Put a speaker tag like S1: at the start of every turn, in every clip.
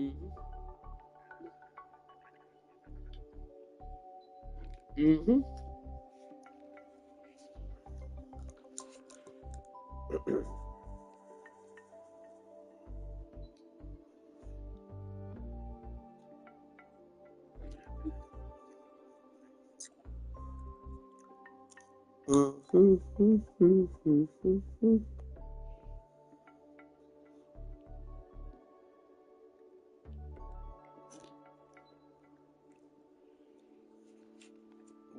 S1: Mm-hmm. Mm-hmm.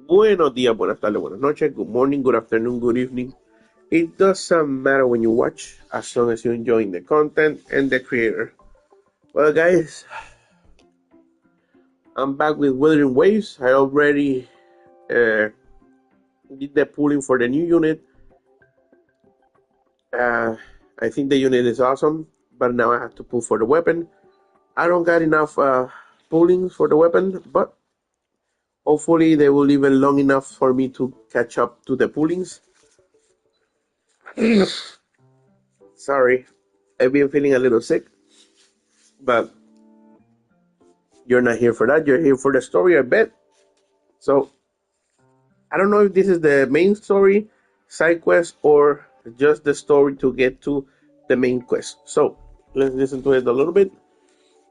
S1: Buenos días, buenas tardes, buenas noches, good morning, good afternoon, good evening. It doesn't matter when you watch, as long as you're enjoying the content and the creator. Well, guys, I'm back with Wuthering Waves. I already uh, did the pulling for the new unit. Uh, I think the unit is awesome, but now I have to pull for the weapon. I don't got enough pullings for the weapon, but hopefully they will leave it long enough for me to catch up to the pullings. Sorry, I've been feeling a little sick, but you're not here for that. You're here for the story, I bet. So I don't know if this is the main story, side quest, or just the story to get to the main quest. So let's listen to it a little bit.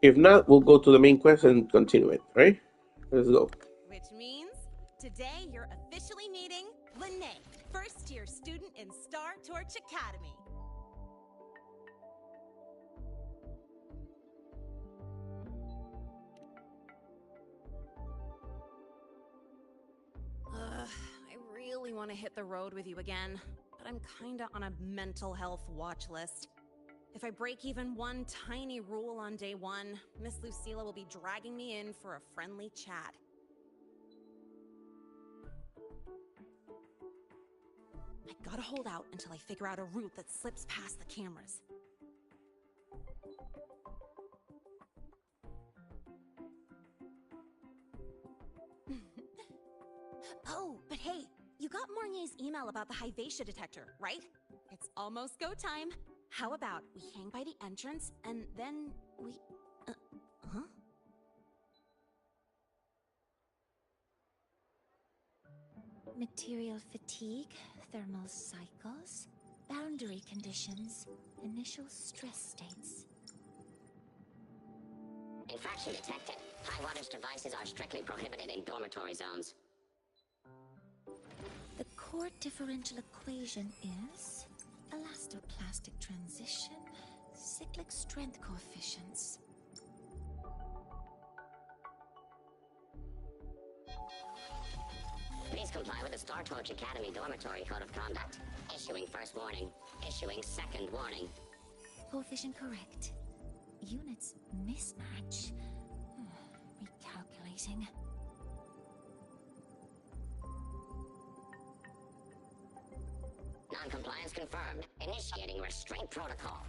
S1: If not, we'll go to the main quest and continue it. Right? Let's go.
S2: Which means today you're officially meeting Lene, first year student in Star Torch Academy. I really want to hit the road with you again, but I'm kinda on a mental health watch list. If I break even one tiny rule on day one, Miss Lucilla will be dragging me in for a friendly chat. I gotta hold out until I figure out a route that slips past the cameras. Oh, but hey, you got Mornier's email about the Hyvatia detector, right? It's almost go time. How about we hang by the entrance and then we... huh?
S3: Material fatigue, thermal cycles, boundary conditions, initial stress states.
S4: Infraction detected. High wattage devices are strictly prohibited in dormitory zones.
S3: The core differential equation is elastoplastic transition, cyclic strength coefficients.
S4: Please comply with the Star Torch Academy Dormitory Code of Conduct. Issuing first warning. Issuing second warning.
S3: Coefficient correct. Units mismatch. Recalculating.
S4: Non-compliance confirmed. Initiating restraint protocol.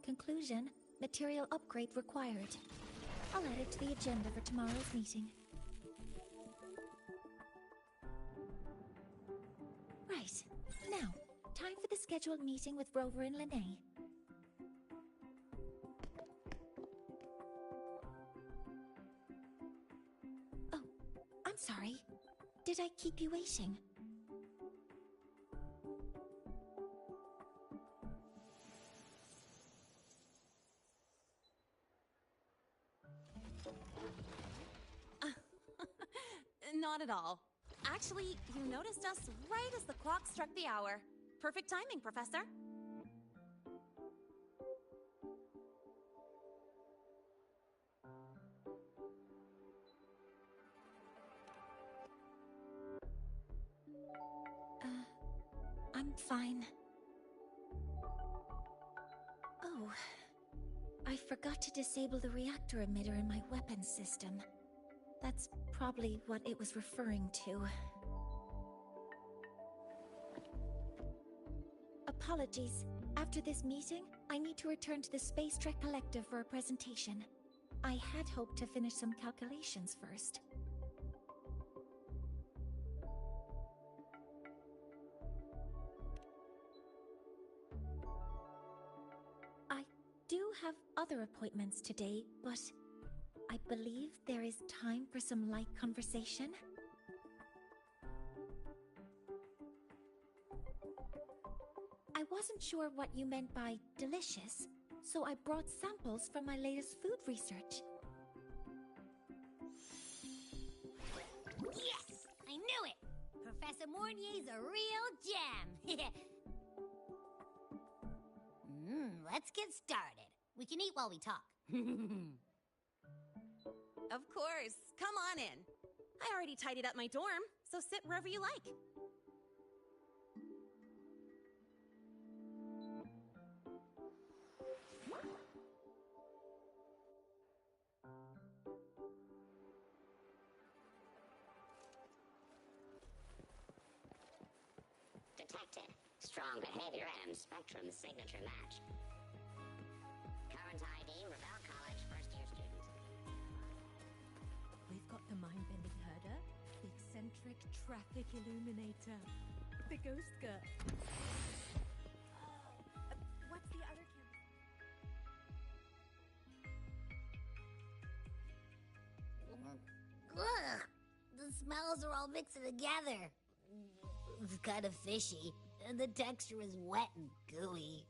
S3: Conclusion, material upgrade required. I'll add it to the agenda for tomorrow's meeting. Right. Now, time for the scheduled meeting with Rover and Lene. Oh, I'm sorry. Did I keep you waiting?
S2: Not at all. Actually, you noticed us right as the clock struck the hour. Perfect timing, Professor.
S3: I'm fine. Oh, I forgot to disable the reactor emitter in my weapons system. That's probably what it was referring to. Apologies. After this meeting, I need to return to the Space Trek Collective for a presentation. I had hoped to finish some calculations first. have other appointments today, but I believe there is time for some light conversation. I wasn't sure what you meant by delicious, so I brought samples from my latest food research.
S5: Yes! I knew it! Professor Mornier's a real gem! Let's get started. We can eat while we talk.
S2: Of course. Come on in. I already tidied up my dorm, so sit wherever you like.
S4: Detected. Strong behavior and spectrum signature match. Current ID, Rebel College, first-year student.
S6: We've got the mind-bending herder, the eccentric traffic illuminator, the ghost girl. What's the other
S5: Ugh! The smells are all mixing together. It's kind of fishy, and the texture is wet and gooey.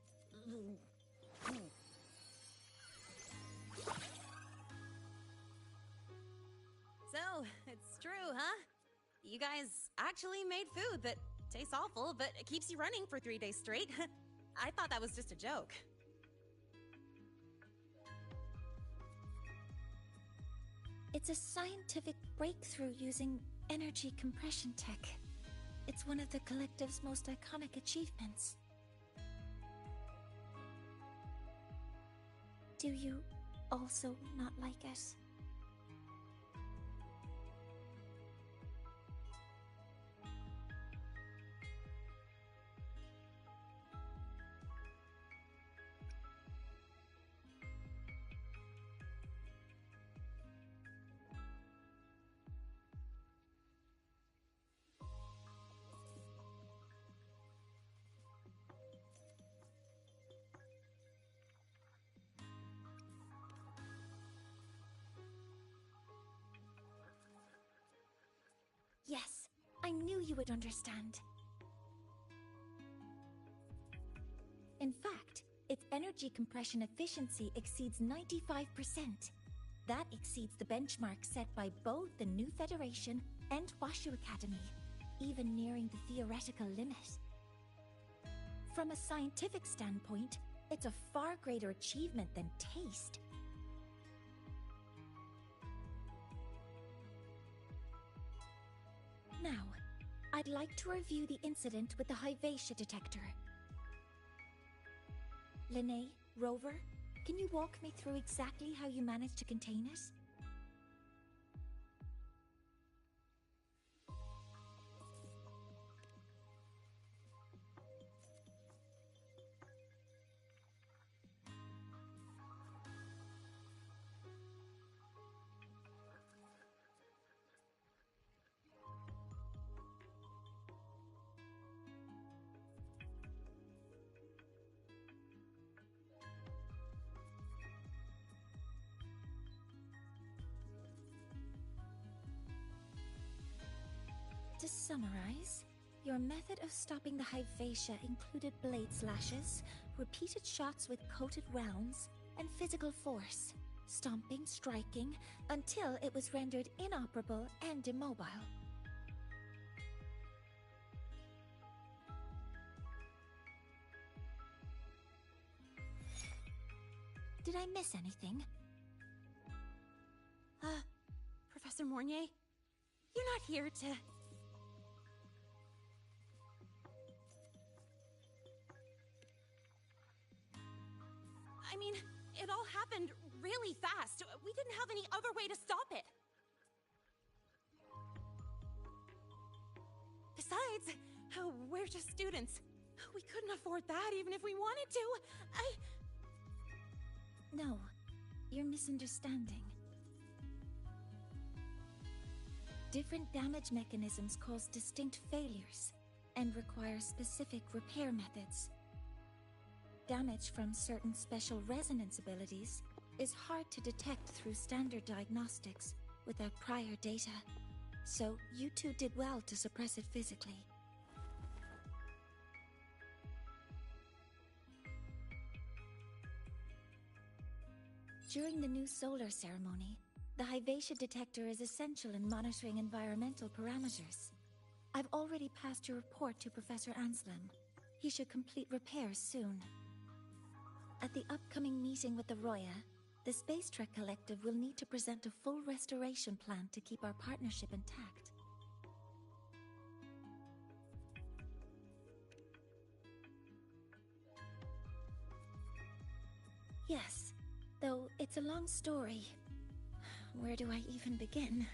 S2: So, it's true, huh? You guys actually made food that tastes awful, but it keeps you running for 3 days straight. I thought that was just a joke.
S3: It's a scientific breakthrough using energy compression tech. It's one of the collective's most iconic achievements. Do you also not like it? Yes, I knew you would understand. In fact, its energy compression efficiency exceeds 95%. That exceeds the benchmark set by both the New Federation and Washu Academy, even nearing the theoretical limit. From a scientific standpoint, it's a far greater achievement than taste. Now, I'd like to review the incident with the Hyvatia detector. Linnae, Rover, can you walk me through exactly how you managed to contain it? To summarize, your method of stopping the Hyvatia included blade slashes, repeated shots with coated rounds, and physical force, stomping, striking, until it was rendered inoperable and immobile. Did I miss anything?
S2: Professor Mornier, you're not here to... I mean, it all happened really fast. We didn't have any other way to stop it. Besides, we're just students. We couldn't afford that even if we wanted to.
S3: No, you're misunderstanding. Different damage mechanisms cause distinct failures and require specific repair methods. damage from certain special resonance abilities is hard to detect through standard diagnostics without prior data. So you two did well to suppress it physically. During the new solar ceremony, the Hyvatia detector is essential in monitoring environmental parameters. I've already passed your report to Professor Anselm. He should complete repairs soon. At the upcoming meeting with the Roya, the Space Trek Collective will need to present a full restoration plan to keep our partnership intact. Yes, though it's a long story. Where do I even begin?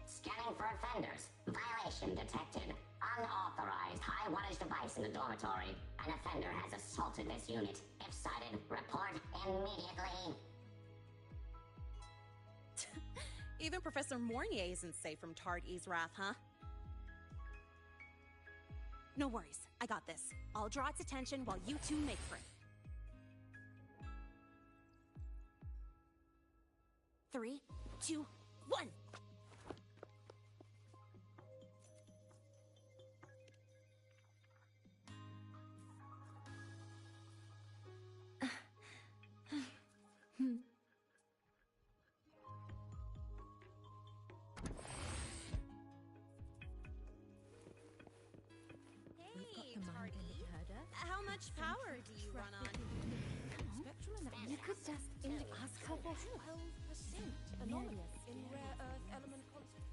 S4: Scanning for offenders. Violation detected. Unauthorized high-wattage device in the dormitory. An offender has assaulted this unit. If sighted, report immediately.
S2: Even Professor Mornier isn't safe from Tard E's wrath, huh? No worries, I got this. I'll draw its attention while you two make for it. 3, 2, 1! Hey, Tardy. How much power do you run on?
S6: You could just ask her for help. 12% anomalous in rare earth element concentration.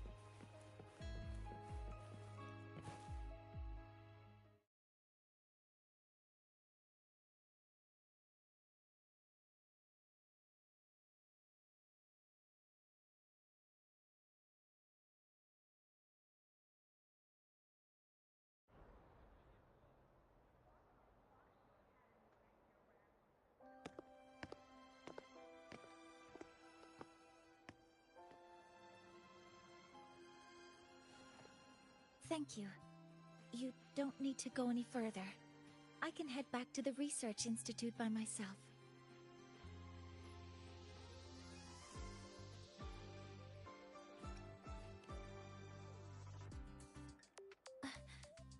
S3: Thank you. You don't need to go any further. I can head back to the Research Institute by myself.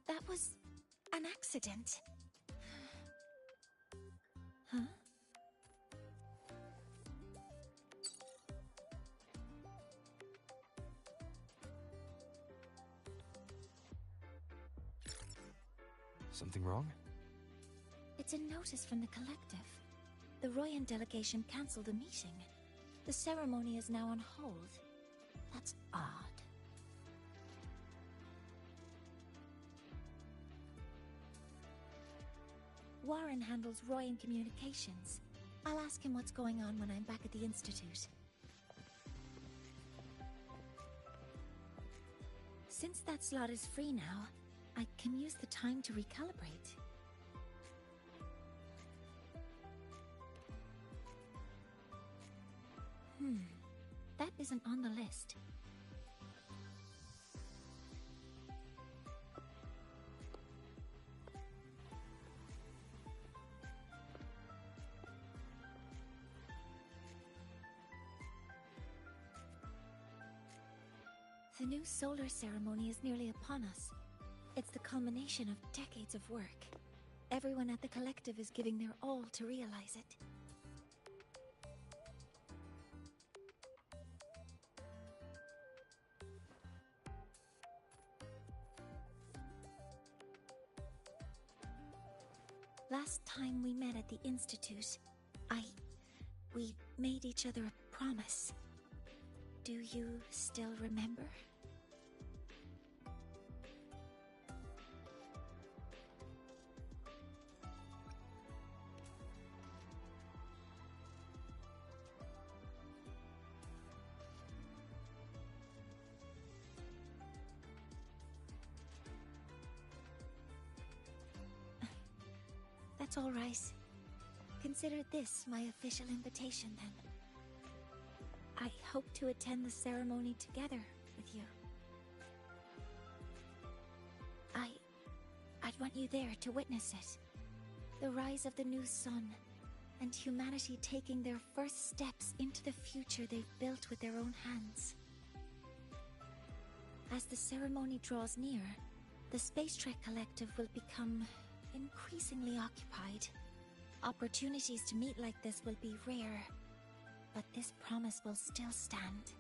S3: That was an accident. Huh?
S7: Something wrong?
S3: It's a notice from the collective. The Royan delegation cancelled a meeting. The ceremony is now on hold. That's odd. Warren handles Royan communications. I'll ask him what's going on when I'm back at the Institute. Since that slot is free now, I can use the time to recalibrate. That isn't on the list. The new solar ceremony is nearly upon us. It's the culmination of decades of work. Everyone at the collective is giving their all to realize it. Last time we met at the Institute, we made each other a promise. Do you still remember? That's all right. Consider this my official invitation, then. I hope to attend the ceremony together with you. I'd want you there to witness it. The rise of the new sun, and humanity taking their first steps into the future they've built with their own hands. As the ceremony draws near, the Space Trek Collective will become increasingly occupied. Opportunities to meet like this will be rare, but this promise will still stand.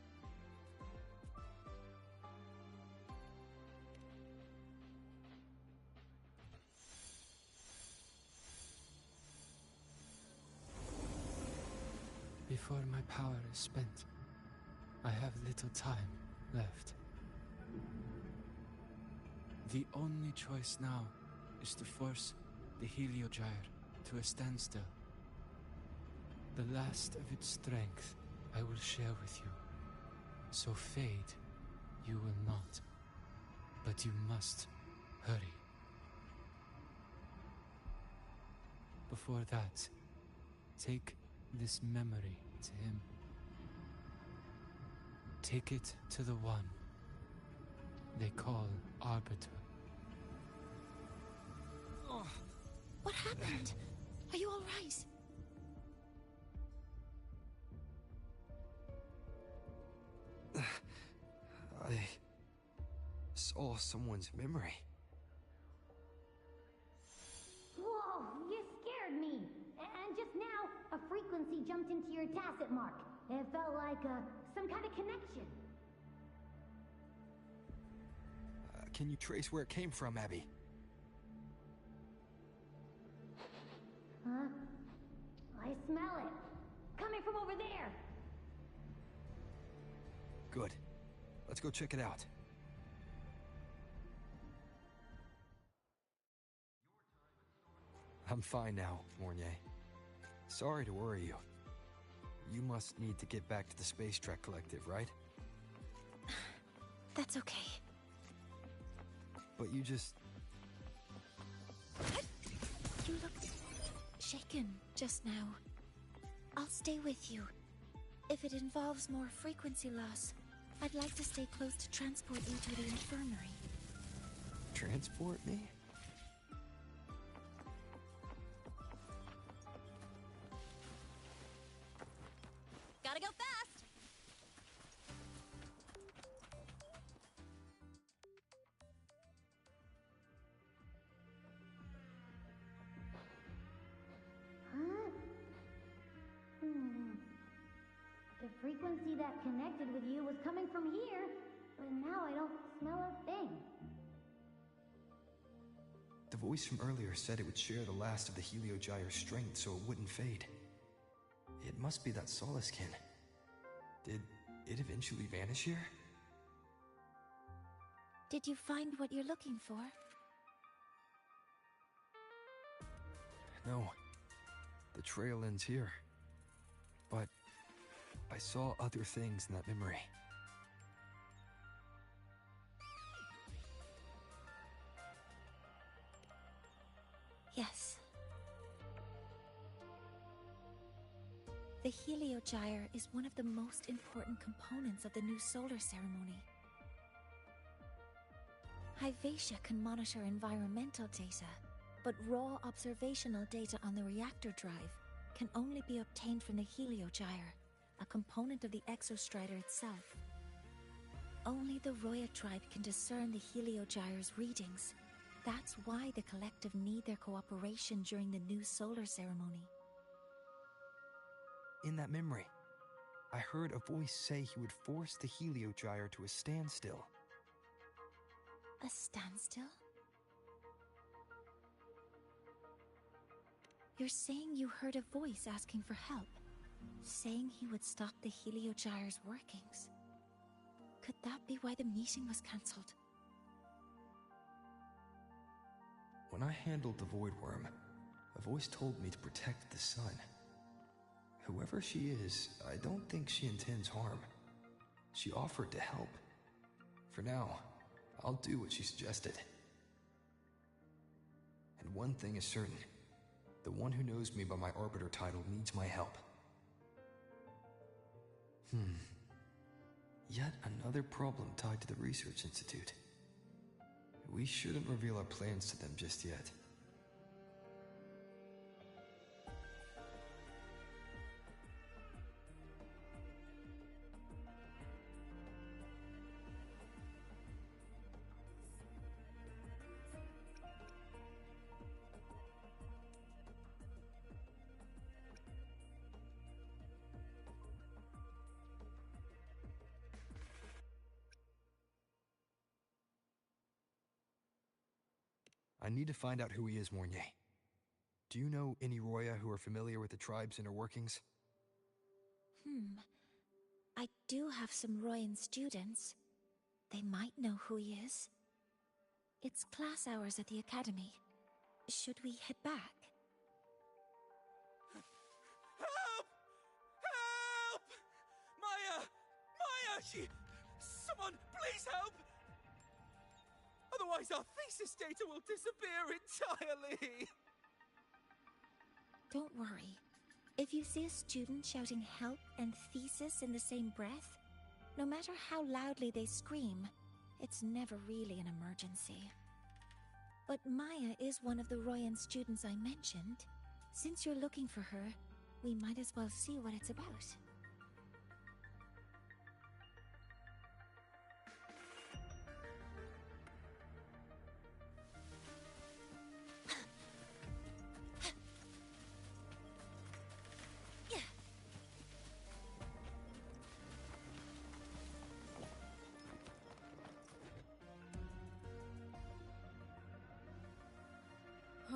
S7: Before my power is spent, I have little time left. The only choice now is to force the Heliogyre to a standstill. The last of its strength I will share with you. So fade you will not. But you must hurry. Before that, take this memory to him. Take it to the one they call Arbiter.
S3: Oh, what happened? Are you all right?
S7: I saw someone's memory.
S8: Whoa, you scared me. And just now, a frequency jumped into your tacit mark. It felt like some kind of connection.
S7: Can you trace where it came from, Abby?
S8: Huh? I smell it. Coming from over there.
S7: Good. Let's go check it out. I'm fine now, Mornier. Sorry to worry you. You must need to get back to the Space Trek Collective, right?
S3: That's okay.
S7: But you just...
S3: You looked shaken just now. I'll stay with you. If it involves more frequency loss, I'd like to stay close to transport you to the infirmary.
S7: Transport me?
S2: Gotta go fast!
S8: Huh? The frequency that connected with you was coming from here, but now I don't smell a thing.
S7: The voice from earlier said it would share the last of the Heliogyre's strength so it wouldn't fade. It must be that Solaskin. Did it eventually vanish here?
S3: Did you find what you're looking for?
S7: No. The trail ends here. But I saw other things in that memory.
S3: Yes. The Heliogyre is one of the most important components of the new solar ceremony. Hyvatia can monitor environmental data, but raw observational data on the reactor drive can only be obtained from the Heliogyre, a component of the exostrider itself. Only the Roya tribe can discern the Heliogyre's readings. That's why the collective need their cooperation during the new solar ceremony.
S7: In that memory, I heard a voice say he would force the Heliogyre to a standstill.
S3: A standstill? You're saying you heard a voice asking for help, saying he would stop the Heliogyre's workings. Could that be why the meeting was cancelled?
S7: When I handled the Void Worm, a voice told me to protect the sun. Whoever she is, I don't think she intends harm. She offered to help. For now, I'll do what she suggested. And one thing is certain. The one who knows me by my Arbiter title needs my help. Yet another problem tied to the Research Institute. We shouldn't reveal our plans to them just yet.
S9: I need to find out who he is, Mornier. Do you know any Roya who are familiar with the tribe's inner workings?
S3: I do have some Royan students. They might know who he is. It's class hours at the academy. Should we head back?
S7: Help! Help! Maya! Maya! Someone, please help! Otherwise our thesis data will disappear entirely!
S3: Don't worry. If you see a student shouting help and thesis in the same breath, no matter how loudly they scream, it's never really an emergency. But Maya is one of the Royan students I mentioned. Since you're looking for her, we might as well see what it's about.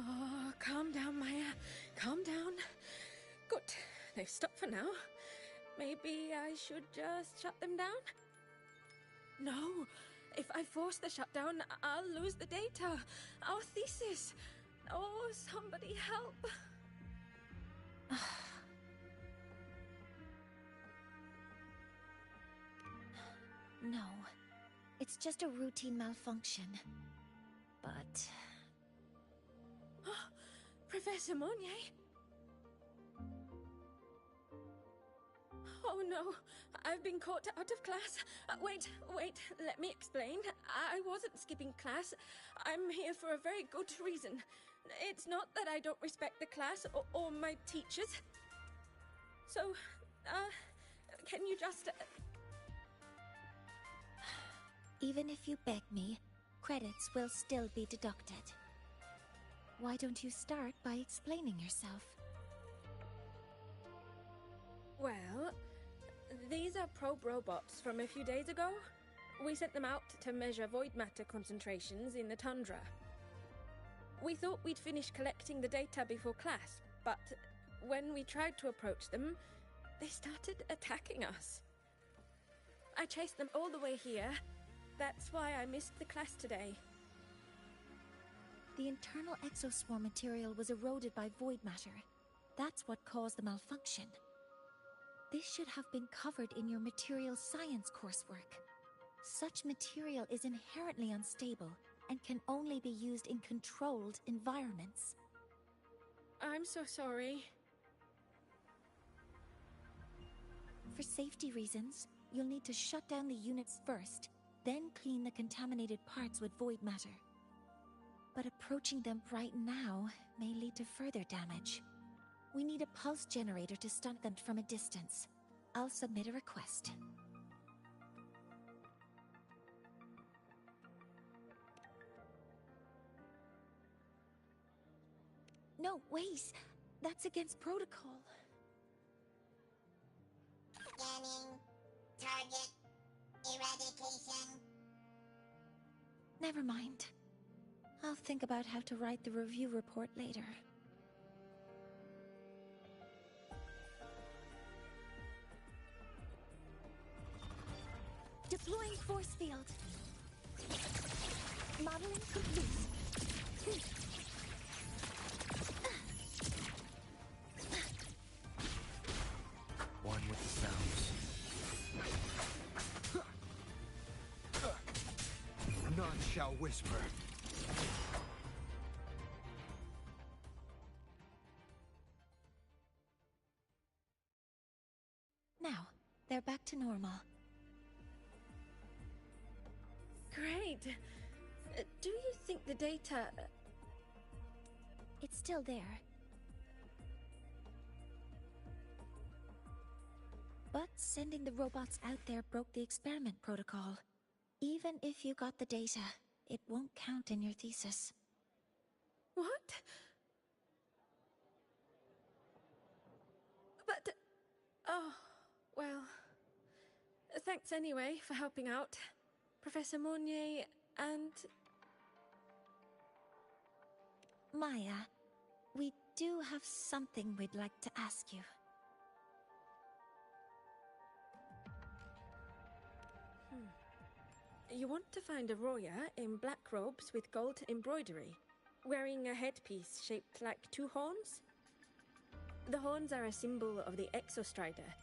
S6: Oh, calm down, Maya. Calm down. Good. They've stopped for now. Maybe I should just shut them down? No. If I force the shutdown, I'll lose the data. Our thesis. Oh, somebody help.
S3: No. It's just a routine malfunction. But...
S6: Professor Monnier? Oh no, I've been caught out of class. Wait, let me explain. I wasn't skipping class. I'm here for a very good reason. It's not that I don't respect the class or my teachers. So, can you just...
S3: Even if you beg me, credits will still be deducted. Why don't you start by explaining yourself?
S6: Well, these are probe robots from a few days ago. We sent them out to measure void matter concentrations in the tundra. We thought we'd finish collecting the data before class, but when we tried to approach them, they started attacking us. I chased them all the way here. That's why I missed the class today.
S3: The internal exoswarm material was eroded by void matter. That's what caused the malfunction. This should have been covered in your material science coursework. Such material is inherently unstable and can only be used in controlled environments.
S6: I'm so sorry.
S3: For safety reasons, you'll need to shut down the units first, then clean the contaminated parts with void matter. But approaching them right now may lead to further damage. We need a pulse generator to stunt them from a distance. I'll submit a request. No, wait! That's against protocol.
S4: Scanning. Target. Eradication.
S3: Never mind. I'll think about how to write the review report later. Deploying force field. Modeling complete.
S9: One with the sounds. None shall whisper.
S3: Now, they're back to normal.
S6: Great. Do you think the data...
S3: It's still there. But sending the robots out there broke the experiment protocol. Even if you got the data, it won't count in your thesis.
S6: What? But... Oh, well... Thanks anyway for helping out. Professor Monnier and...
S3: Maya, we do have something we'd like to ask you.
S6: You want to find a Roya in black robes with gold embroidery, wearing a headpiece shaped like two horns? The horns are a symbol of the Exostrider.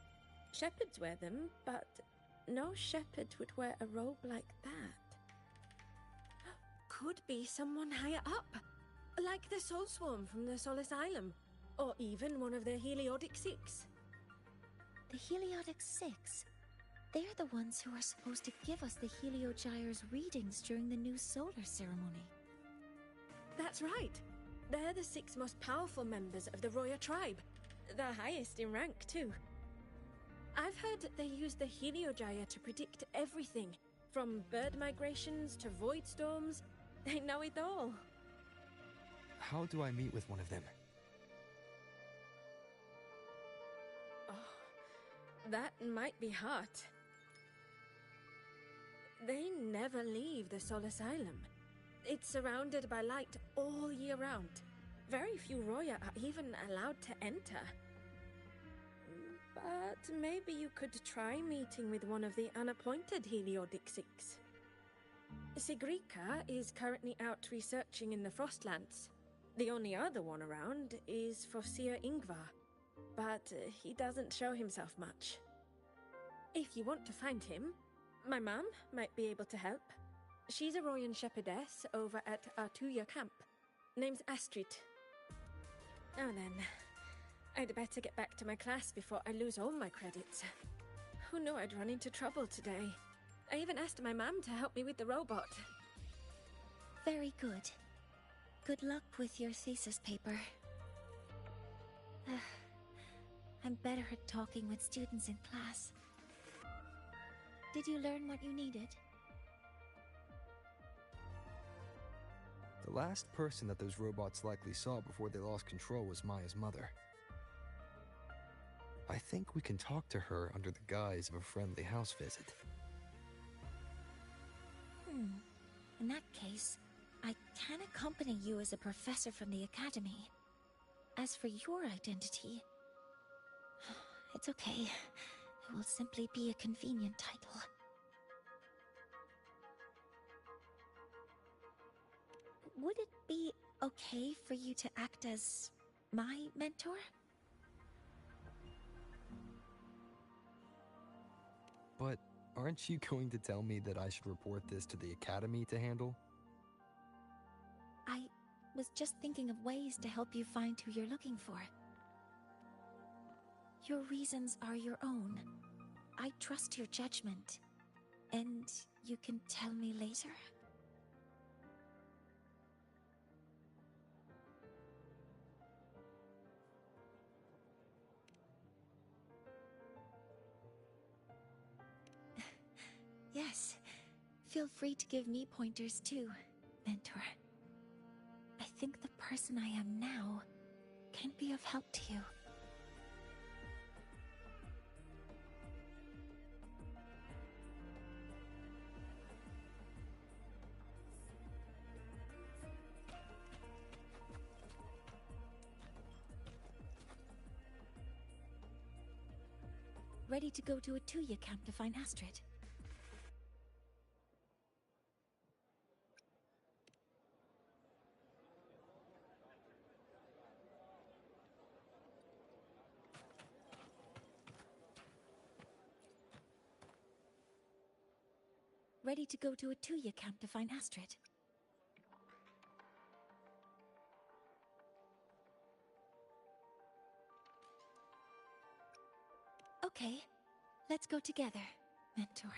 S6: Shepherds wear them, but no shepherd would wear a robe like that. Could be someone higher up, like the Soul Swarm from the Sol Asylum, or even one of the Heliodic Six.
S3: The Heliodic Six? They're the ones who are supposed to give us the Heliogyre's readings during the new solar ceremony.
S6: That's right. They're the 6 most powerful members of the Roya tribe. The highest in rank, too. I've heard they use the Heliogyre to predict everything, from bird migrations to void storms. They know it all.
S9: How do I meet with one of them?
S6: Oh, that might be hard. They never leave the Sol Asylum. It's surrounded by light all year round. Very few Roya are even allowed to enter. But maybe you could try meeting with one of the unappointed Heliodic Six. Sigrika is currently out researching in the Frostlands. The only other one around is Fosir Ingvar, but he doesn't show himself much. If you want to find him, my mum might be able to help. She's a Royan shepherdess over at Artuya camp. Name's Astrid. Oh then, I'd better get back to my class before I lose all my credits. Who knew I'd run into trouble today? I even asked my mum to help me with the robot.
S3: Very good. Good luck with your thesis paper. I'm better at talking with students in class. Did you learn what you needed?
S9: The last person that those robots likely saw before they lost control was Maya's mother. I think we can talk to her under the guise of a friendly house visit.
S3: In that case, I can accompany you as a professor from the academy. As for your identity, it's okay. It will simply be a convenient title. Would it be okay for you to act as my mentor?
S9: But aren't you going to tell me that I should report this to the academy to handle?
S3: I was just thinking of ways to help you find who you're looking for. Your reasons are your own. I trust your judgment. And you can tell me later? Yes. Feel free to give me pointers too, mentor. I think the person I am now can be of help to you. Ready to go to Artuya camp to find Astrid? Ready to go to Artuya camp to find Astrid? Okay, let's go together, mentor.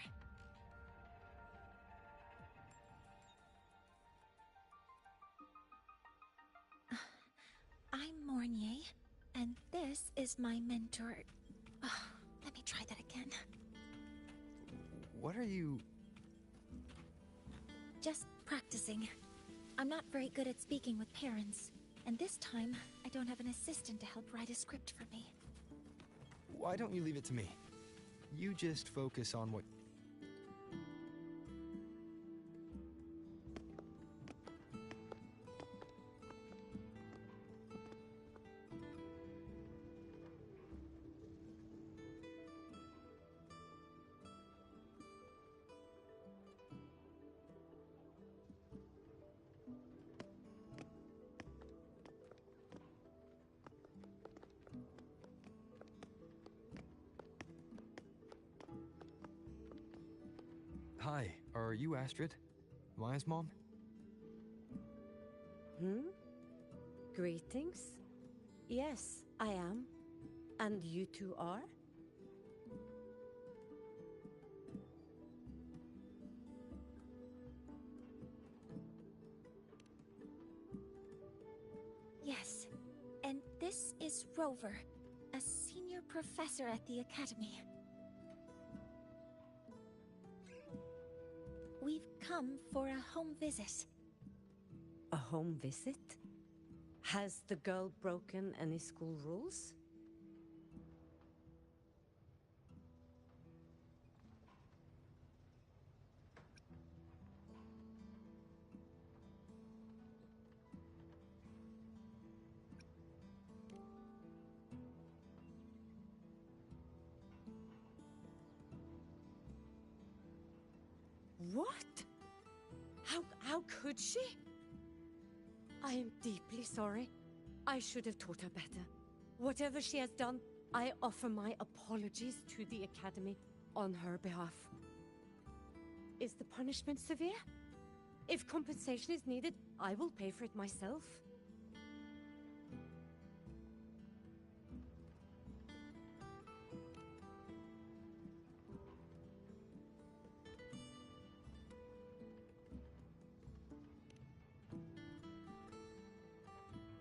S3: I'm Mornier, and this is my mentor. Let me try that again.
S9: What are you...
S3: Just practicing. I'm not very good at speaking with parents, and this time I don't have an assistant to help write a script for me.
S9: Why don't you leave it to me? You just focus on what... Hi, are you Astrid? Maya's mom?
S10: Greetings. Yes, I am. And you two are?
S3: Yes, and this is Rover, a senior professor at the Academy. We've come for a home visit.
S10: A home visit? Has the girl broken any school rules? What? How could she? I am deeply sorry. I should have taught her better. Whatever she has done, I offer my apologies to the Academy on her behalf. Is the punishment severe? If compensation is needed, I will pay for it myself.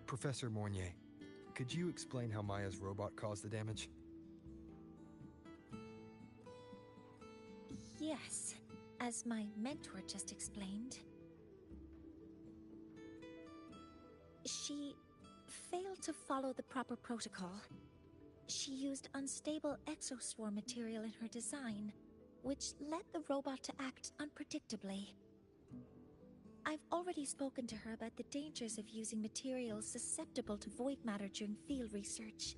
S9: Professor Mornier, could you explain how Maya's robot caused the damage?
S3: Yes, as my mentor just explained. She failed to follow the proper protocol. She used unstable exoswarm material in her design, which led the robot to act unpredictably. I've already spoken to her about the dangers of using materials susceptible to void matter during field research.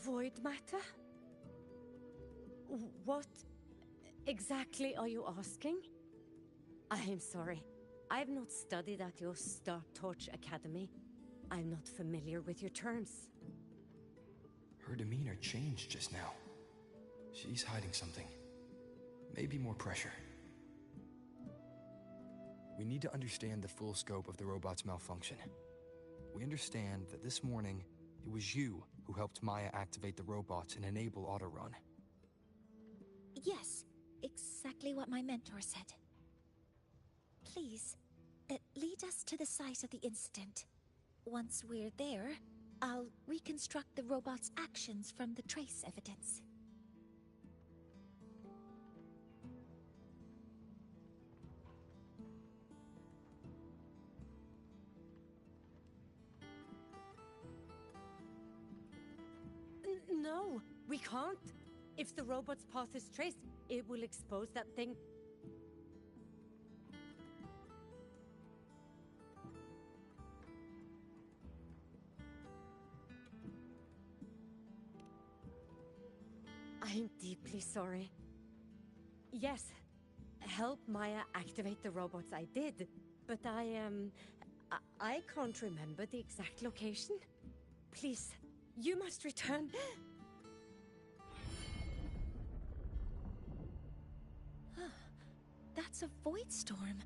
S10: Void matter? What exactly are you asking? I am sorry. I have not studied at your Star Torch Academy. I'm not familiar with your terms.
S9: Her demeanor changed just now. She's hiding something. Maybe more pressure. We need to understand the full scope of the robot's malfunction. We understand that this morning, it was you who helped Maya activate the robots and enable autorun.
S3: Yes, exactly what my mentor said. Please, lead us to the site of the incident. Once we're there, I'll reconstruct the robot's actions from the trace evidence.
S10: No, we can't. If the robot's path is traced, it will expose that thing. I'm deeply sorry. Yes, help Maya activate the robots I did, but I can't remember the exact location. Please, you must return.
S3: That's a void storm.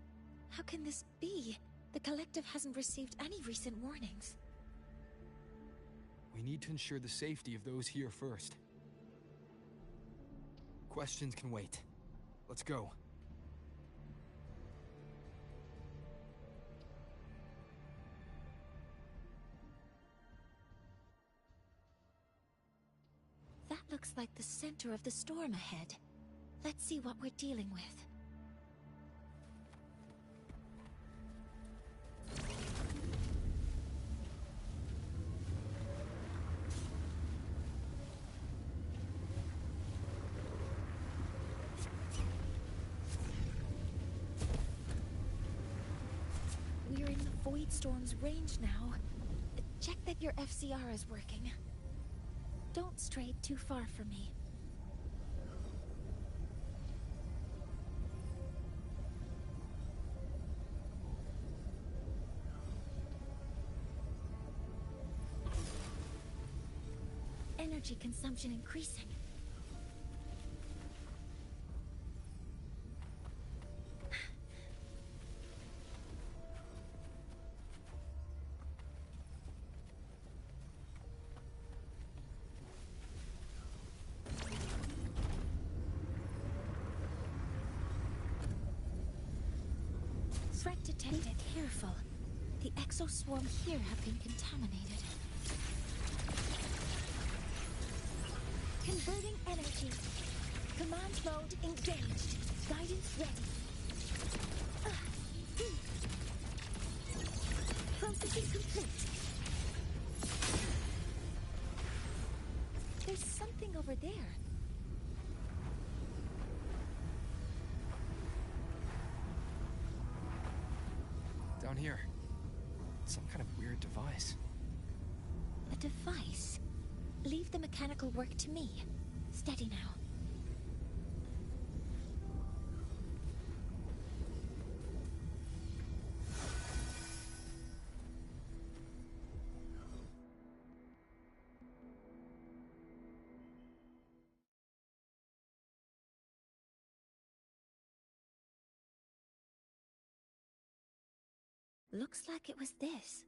S3: How can this be? The collective hasn't received any recent warnings.
S9: We need to ensure the safety of those here first. Questions can wait. Let's go.
S3: That looks like the center of the storm ahead. Let's see what we're dealing with. We're in the Void Storm's range now. Check that your FCR is working. Don't stray too far from me. Energy consumption increasing. Threat detected. Be careful. The exoswarm here have been contaminated. Converting energy. Command mode engaged. Guidance ready. Processing complete. There's something over there.
S9: Down here. Some kind of weird device.
S3: A device? Leave the mechanical work to me. Steady now. Looks like it was this.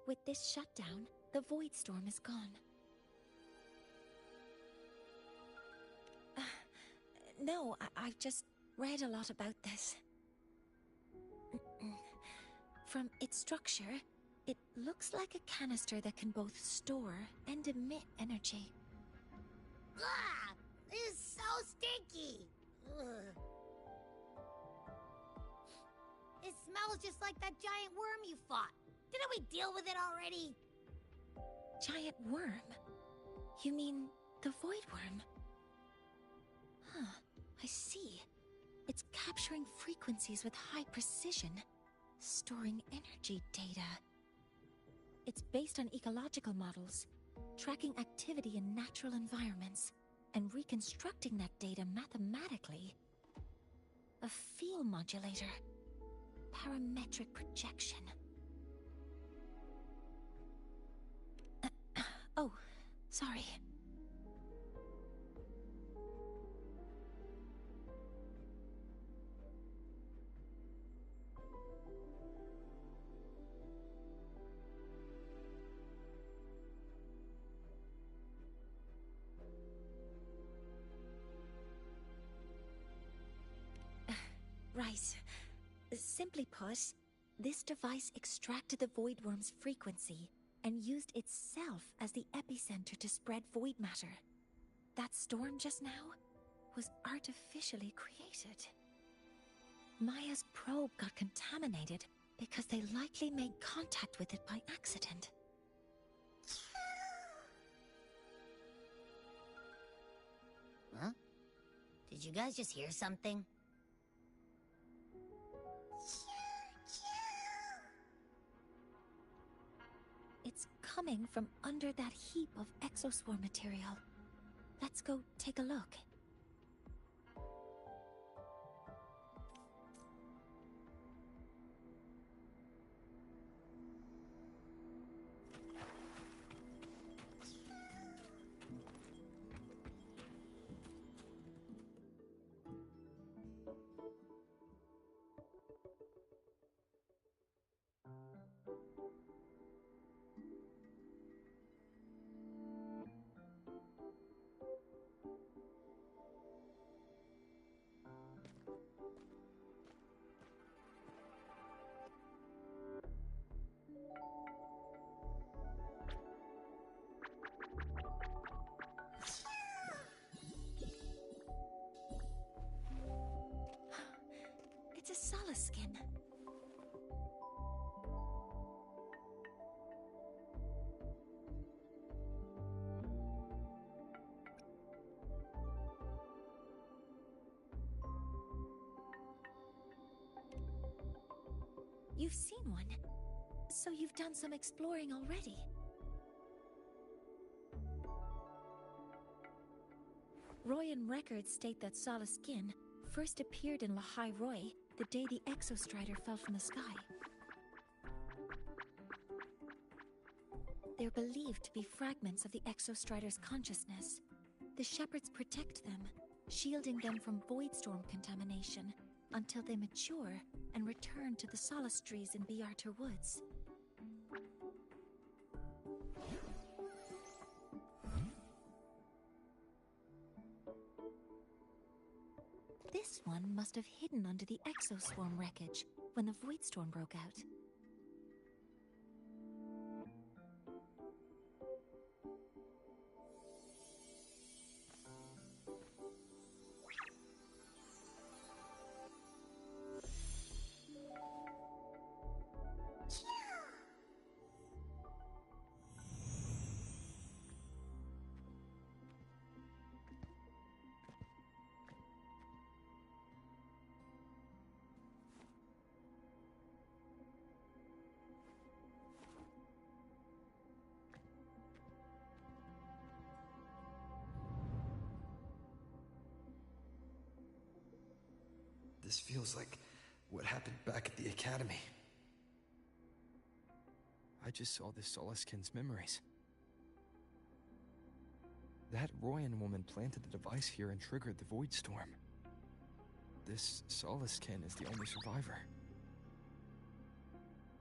S3: With this shutdown, the void storm is gone. No, I've just read a lot about this. From its structure, it looks like a canister that can both store and emit energy.
S5: Ah! This is so stinky! Ugh. It smells just like that giant worm you fought. Didn't we deal with it already?
S3: Giant worm? You mean the void worm? Huh, I see. It's capturing frequencies with high precision, storing energy data. It's based on ecological models, tracking activity in natural environments, and reconstructing that data mathematically. A field modulator. Parametric projection. Oh, sorry. Right. Simply put, this device extracted the void worm's frequency and used itself as the epicenter to spread void matter. That storm just now was artificially created. Maya's probe got contaminated because they likely made contact with it by accident.
S5: Huh? Did you guys just hear something?
S3: It's coming from under that heap of exoswarm material. Let's go take a look. It's a Sala skin. You've seen one, so you've done some exploring already. Royan records state that Sala skin first appeared in Lahai Roy the day the Exostrider fell from the sky. They're believed to be fragments of the Exostrider's consciousness. The shepherds protect them, shielding them from void storm contamination until they mature and return to the solace trees in Biarter Woods. This one must have hidden under the exoswarm wreckage when the void storm broke out.
S9: This feels like what happened back at the Academy. I just saw this Soliskin's memories. That Royan woman planted the device here and triggered the Void Storm. This Soliskin is the only survivor.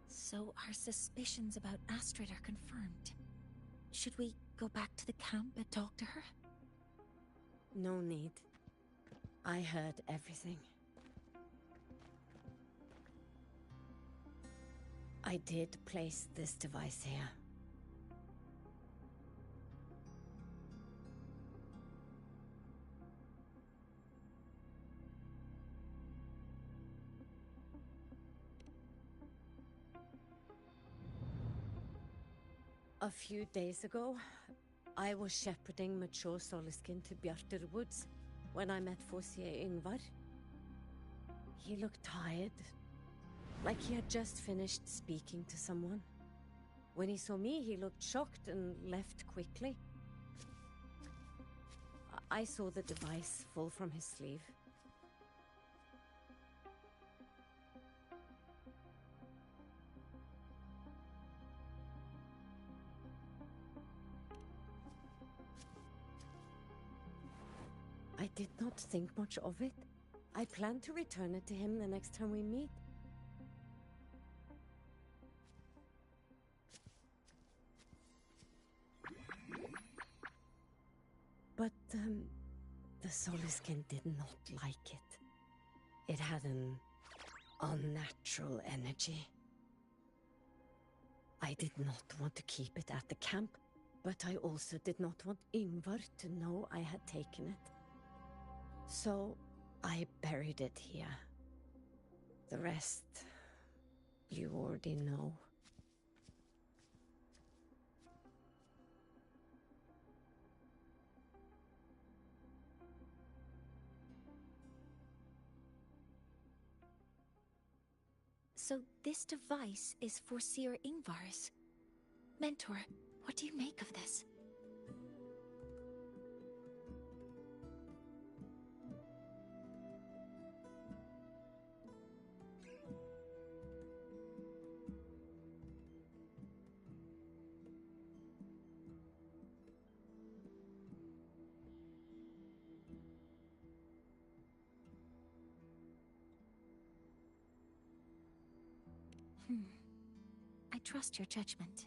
S3: So our suspicions about Astrid are confirmed. Should we go back to the camp and talk to her?
S10: No need. I heard everything. I did place this device here. A few days ago, I was shepherding mature Soliskin to Bjartur Woods when I met Fossier Yngvar. He looked tired, like he had just finished speaking to someone. When he saw me, he looked shocked and left quickly. I saw the device fall from his sleeve. I did not think much of it. I plan to return it to him the next time we meet. But, the Soliskin did not like it. It had an unnatural energy. I did not want to keep it at the camp, but I also did not want Yngvar to know I had taken it. So, I buried it here. The rest, you already know.
S3: So this device is for Seer Yngvar's. Mentor, what do you make of this? I trust your judgment.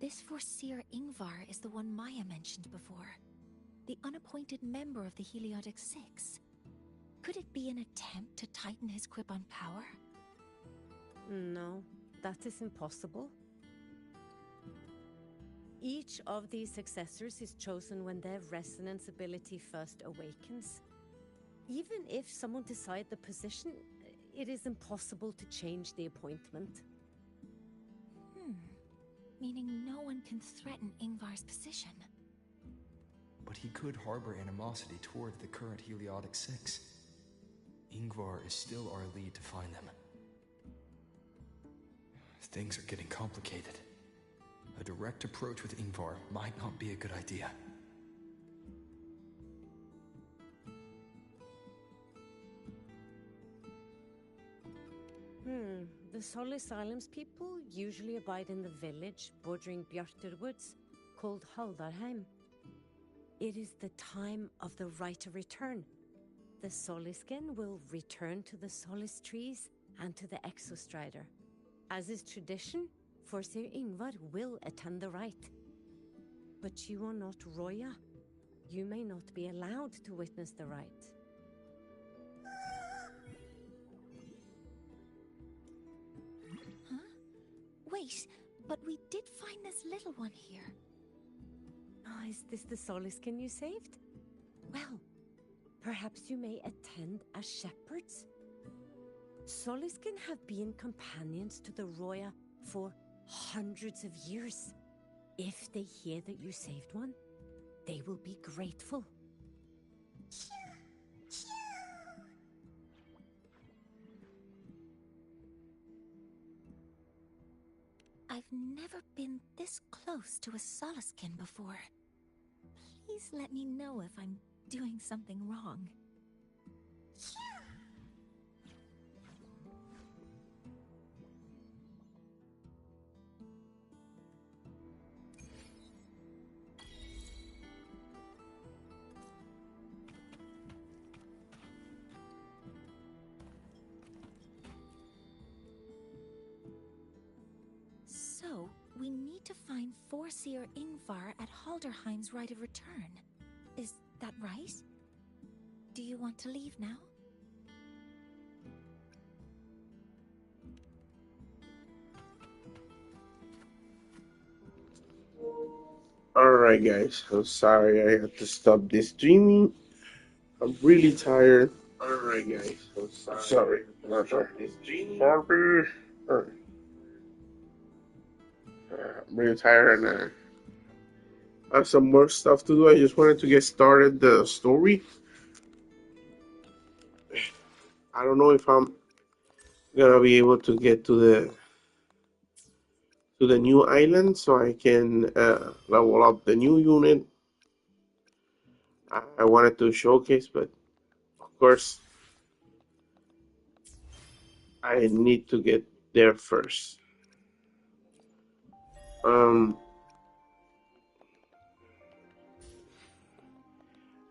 S3: This Forseer Yngvar is the one Maya mentioned before. The unappointed member of the Heliotic Six. Could it be an attempt to tighten his grip on power?
S10: No, that is impossible. Each of these successors is chosen when their resonance ability first awakens. Even if someone decides the position, it is impossible to change the appointment.
S3: Meaning no one can threaten Yngvar's position.
S9: But he could harbor animosity toward the current Heliotic Six. Yngvar is still our lead to find them. Things are getting complicated. A direct approach with Yngvar might not be a good idea.
S10: The Solis Islands people usually abide in the village bordering Bjartur Woods, called Haldarheim. It is the time of the right of return. The Soliskin will return to the Solis trees and to the Exostrider. As is tradition, Forseer Yngvar will attend the rite. But you are not Roya. You may not be allowed to witness the rite.
S3: Huh? Wait, but we did find this little one here.
S10: Oh, is this the Soliskin you saved? Well, perhaps you may attend as shepherds? Soliskin have been companions to the Roya for hundreds of years. If they hear that you saved one, they will be grateful.
S3: I've never been this close to a Soliskin before. Please let me know if I'm doing something wrong. So, we need to find Forseer Ingvar at Halderheim's Rite of Return. Is that right? Do you want to leave now?
S1: Alright, guys. I'm sorry I had to stop this streaming. I'm really tired. Alright, guys. I'm sorry. Sorry. I'm really tired and I have some more stuff to do. I just wanted to get started the story. I don't know if I'm gonna be able to get to the new island so I can level up the new unit. I wanted to showcase, but of course I need to get there first.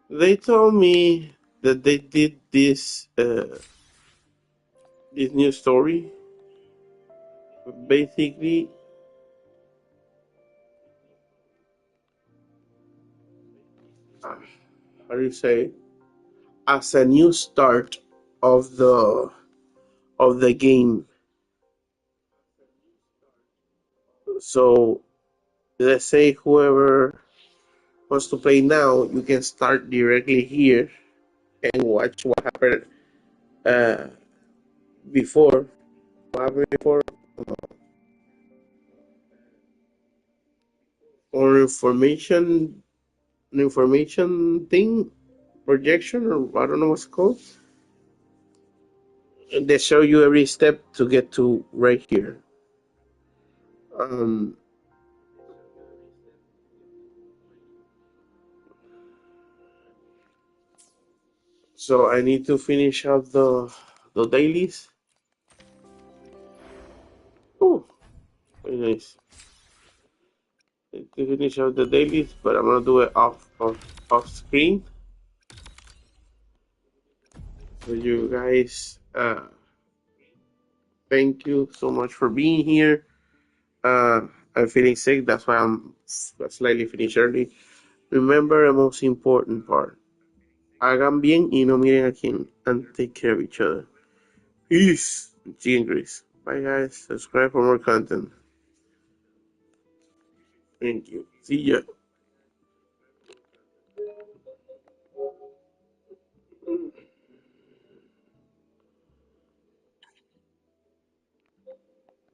S1: They told me that they did this new story. Basically, how do you say? As a new start of the game. So let's say whoever wants to play now, you can start directly here and watch what happened uh, before. What happened before? Or information thing, projection, or I don't know what's it called. And they show you every step to get to right here. Um, so I need to finish up the dailies. Oh, very nice. Need to finish up the dailies, but I'm gonna do it off screen. So you guys, thank you so much for being here. I'm feeling sick, that's why I'm slightly finished early. Remember the most important part. Hagan bien y no miren a quién, and take care of each other. Peace. G and Grace. Bye guys. Subscribe for more content. Thank you. See ya.